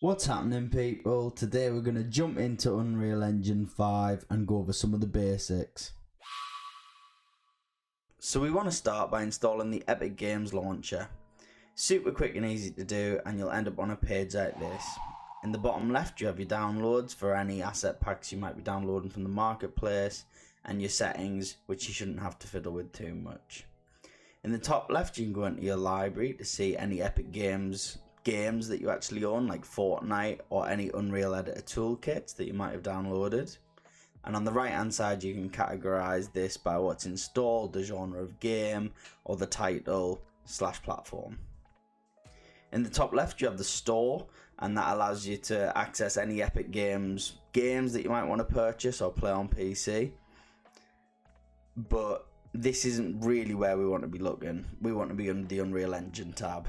What's happening, people? Today we're going to jump into Unreal Engine 5 and go over some of the basics. So we want to start by installing the Epic Games launcher. Super quick and easy to do, and you'll end up on a page like this. In the bottom left you have your downloads for any asset packs you might be downloading from the marketplace, and your settings, which you shouldn't have to fiddle with too much. In the top left you can go into your library to see any Epic Games that you actually own, like Fortnite or any Unreal Editor toolkits that you might have downloaded. And on the right hand side you can categorize this by what's installed, the genre of game, or the title/platform. In the top left you have the Storr, and that allows you to access any Epic Games that you might want to purchase or play on PC. But this isn't really where we want to be looking. We want to be under the Unreal Engine tab.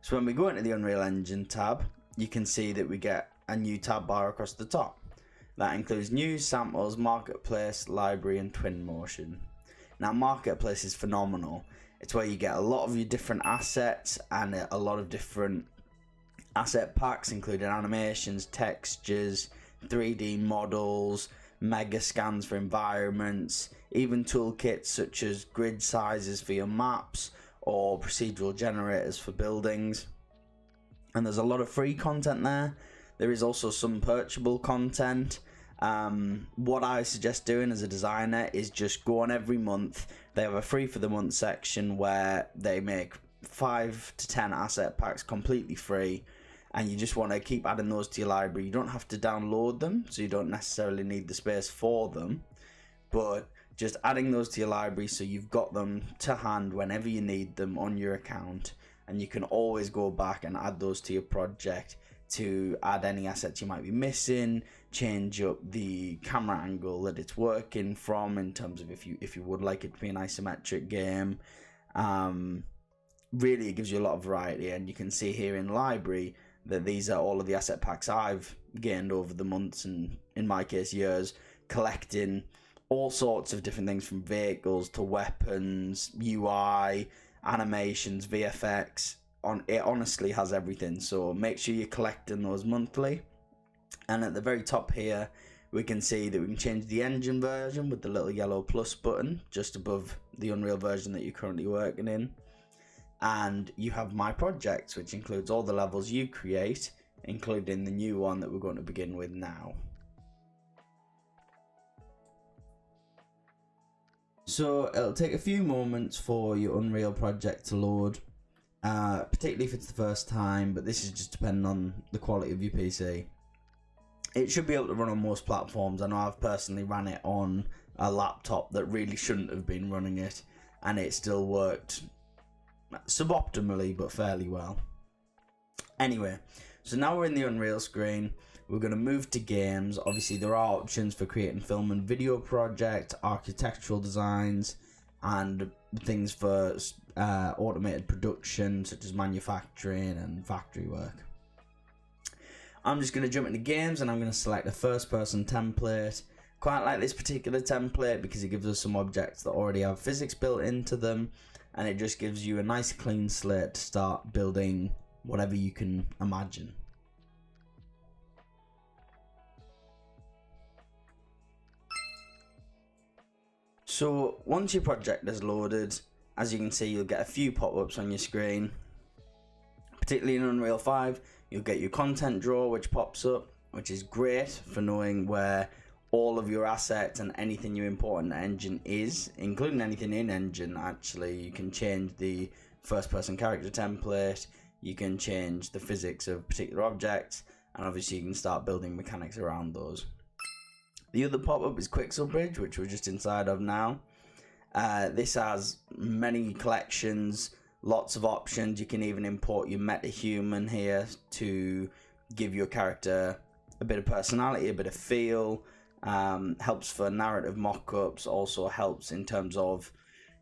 So when we go into the Unreal Engine tab, you can see that we get a new tab bar across the top. That includes news, samples, marketplace, library, and Twinmotion. Now marketplace is phenomenal. It's where you get a lot of your different assets and a lot of different asset packs, including animations, textures, 3D models, mega scans for environments, even toolkits such as grid sizes for your maps, or procedural generators for buildings. And there's a lot of free content there. There is also some purchasable content. What I suggest doing as a designer is just go on every month. They have a free for the month section where they make 5 to 10 asset packs completely free, and you just want to keep adding those to your library. You don't have to download them, so you don't necessarily need the space for them, but just adding those to your library so you've got them to hand whenever you need them on your account, and you can always go back and add those to your project to add any assets you might be missing, change up the camera angle that it's working from in terms of if you would like it to be an isometric game. Really it gives you a lot of variety, and you can see here in library that these are all of the asset packs I've gained over the months, and in my case years, collecting all sorts of different things from vehicles to weapons, UI, animations, VFX. It honestly has everything, so make sure you're collecting those monthly. And at the very top here we can see that we can change the engine version with the little yellow plus button just above the Unreal version that you're currently working in. And you have my projects, which includes all the levels you create, including the new one that we're going to begin with now. So it'll take a few moments for your Unreal project to load, particularly if it's the first time, but this is just depending on the quality of your PC. It should be able to run on most platforms. I know I've personally ran it on a laptop that really shouldn't have been running it, and it still worked suboptimally but fairly well. Anyway, so now we're in the Unreal screen. We're going to move to games. Obviously there are options for creating film and video project, architectural designs, and things for automated production such as manufacturing and factory work. I'm just going to jump into games, and I'm going to select a first person template. Quite like this particular template because it gives us some objects that already have physics built into them, and it just gives you a nice clean slate to start building whatever you can imagine. So once your project is loaded, as you can see, you'll get a few pop-ups on your screen. Particularly in Unreal 5, you'll get your content drawer which pops up, which is great for knowing where all of your assets and anything you import in the engine is, including anything in engine. Actually, you can change the first person character template, you can change the physics of particular objects, and obviously you can start building mechanics around those. The other pop-up is Quixel Bridge, which we're just inside of now. This has many collections, lots of options. You can even import your metahuman here to give your character a bit of personality, a bit of feel. Helps for narrative mock-ups, also helps in terms of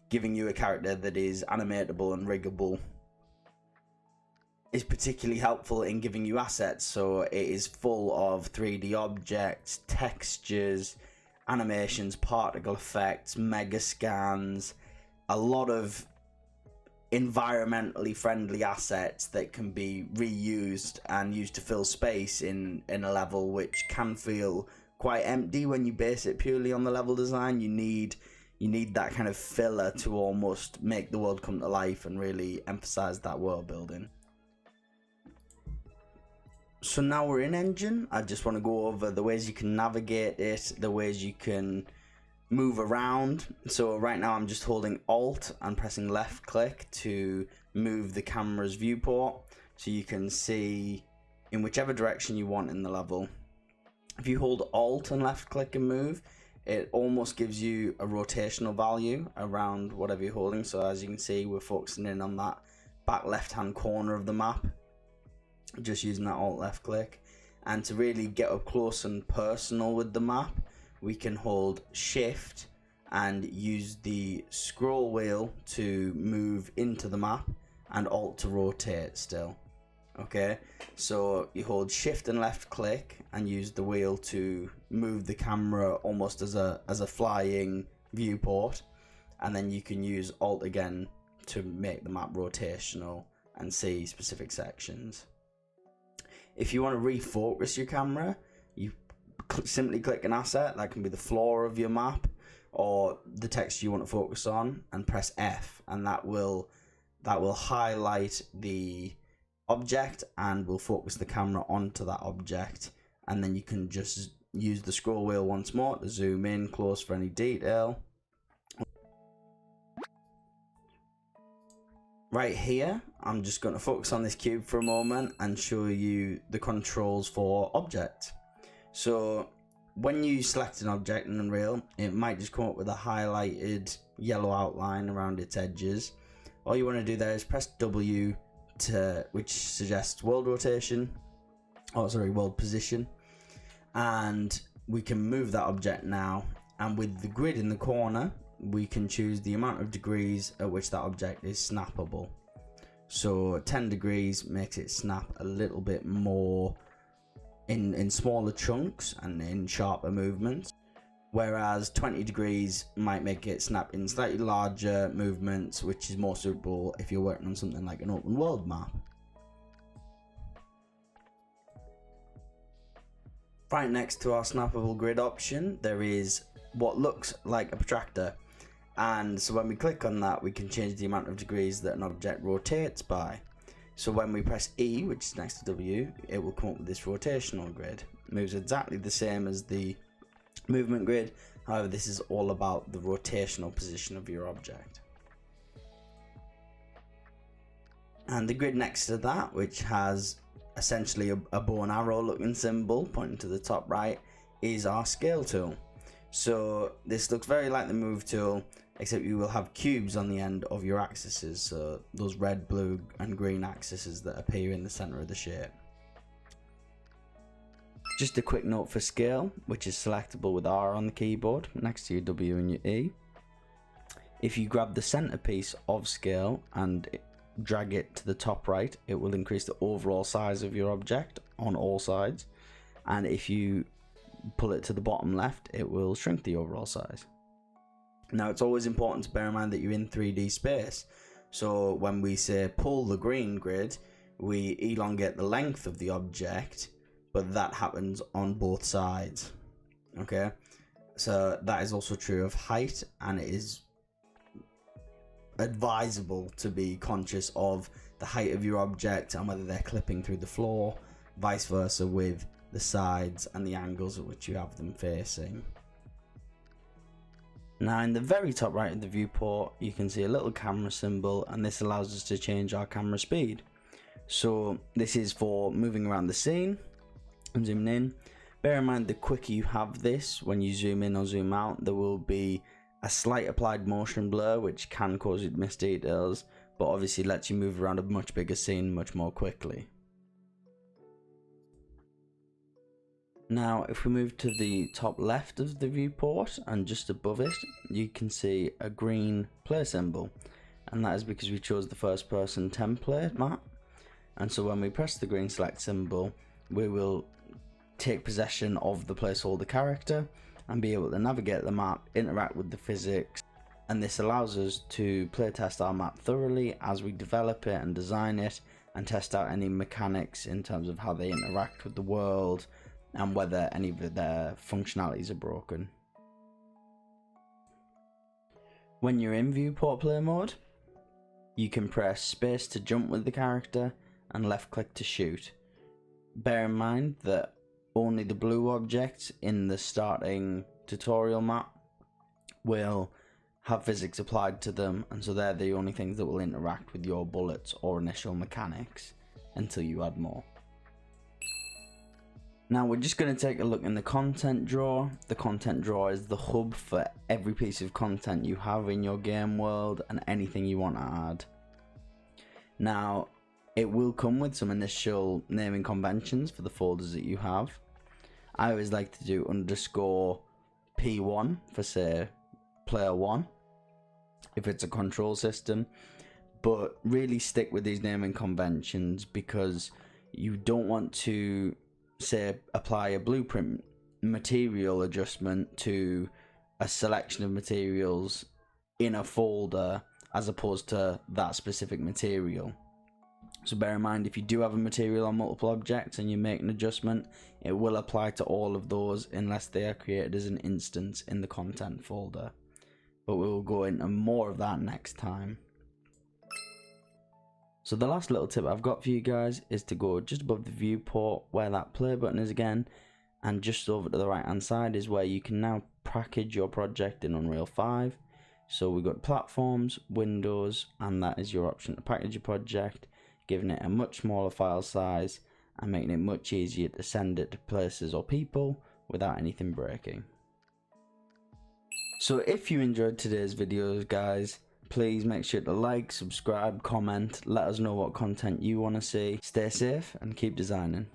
giving you a character that is animatable and riggable. Is particularly helpful in giving you assets, so it is full of 3D objects, textures, animations, particle effects, mega scans, a lot of environmentally friendly assets that can be reused and used to fill space in a level, which can feel quite empty when you base it purely on the level design. You need that kind of filler to almost make the world come to life and really emphasize that world building. So now we're in Engine. I just want to go over the ways you can navigate it, the ways you can move around. So right now I'm just holding Alt and pressing left click to move the camera's viewport, so you can see in whichever direction you want in the level. If you hold Alt and left click and move, it almost gives you a rotational value around whatever you're holding. So as you can see, we're focusing in on that back left hand corner of the map, just using that Alt left click. And to really get up close and personal with the map, we can hold Shift and use the scroll wheel to move into the map and Alt to rotate still. Okay, so you hold Shift and left click and use the wheel to move the camera almost as a flying viewport, and then you can use Alt again to make the map rotational and see specific sections. If you want to refocus your camera, you simply click an asset, that can be the floor of your map or the text you want to focus on, and press F, and that will highlight the object and will focus the camera onto that object. And then you can just use the scroll wheel once more to zoom in close for any detail. Right here, I'm just going to focus on this cube for a moment and show you the controls for object. So when you select an object in Unreal, it might just come up with a highlighted yellow outline around its edges. All you want to do there is press W, which suggests world rotation, world position, and we can move that object now. And with the grid in the corner, we can choose the amount of degrees at which that object is snappable. So 10 degrees makes it snap a little bit more in smaller chunks and in sharper movements, whereas 20 degrees might make it snap in slightly larger movements, which is more suitable if you're working on something like an open world map. Right next to our snappable grid option, there is what looks like a protractor, and so when we click on that, we can change the amount of degrees that an object rotates by. So when we press E, which is next to W, it will come up with this rotational grid. It moves exactly the same as the movement grid, however this is all about the rotational position of your object. And the grid next to that, which has essentially a bow and arrow looking symbol pointing to the top right, is our scale tool. So this looks very like the move tool, except you will have cubes on the end of your axes, so those red, blue and green axes that appear in the center of the shape. Just a quick note for scale, which is selectable with R on the keyboard next to your W and your E. If you grab the centerpiece of scale and drag it to the top right, it will increase the overall size of your object on all sides, and if you pull it to the bottom left, it will shrink the overall size. Now it's always important to bear in mind that you're in 3D space, so when we say pull the green grid, we elongate the length of the object, but that happens on both sides. Okay, so that is also true of height, and it is advisable to be conscious of the height of your object and whether they're clipping through the floor, vice versa with the sides and the angles at which you have them facing. Now in the very top right of the viewport, you can see a little camera symbol, and this allows us to change our camera speed. So this is for moving around the scene and zooming in. Bear in mind, the quicker you have this, when you zoom in or zoom out, there will be a slight applied motion blur, which can cause you to miss details, but obviously lets you move around a much bigger scene much more quickly. Now if we move to the top left of the viewport and just above it, you can see a green play symbol, and that is because we chose the first person template map. And so when we press the green select symbol, we will take possession of the placeholder character and be able to navigate the map, interact with the physics, and this allows us to playtest our map thoroughly as we develop it and design it, and test out any mechanics in terms of how they interact with the world and whether any of their functionalities are broken. When you're in viewport play mode, you can press space to jump with the character and left click to shoot. Bear in mind that only the blue objects in the starting tutorial map will have physics applied to them, and so they're the only things that will interact with your bullets or initial mechanics until you add more. Now we're just going to take a look in the content drawer. The content drawer is the hub for every piece of content you have in your game world and anything you want to add. Now it will come with some initial naming conventions for the folders that you have. I always like to do _P1 for, say, player 1 if it's a control system, but really stick with these naming conventions because you don't want to, say, apply a blueprint material adjustment to a selection of materials in a folder as opposed to that specific material. So bear in mind, if you do have a material on multiple objects and you make an adjustment, it will apply to all of those unless they are created as an instance in the content folder. But we will go into more of that next time. So the last little tip I've got for you guys is to go just above the viewport where that play button is again, and just over to the right hand side is where you can now package your project in Unreal 5. So we've got platforms, windows, and that is your option to package your project, giving it a much smaller file size and making it much easier to send it to places or people without anything breaking. So if you enjoyed today's videos, guys, please make sure to like, subscribe, comment, let us know what content you want to see. Stay safe and keep designing.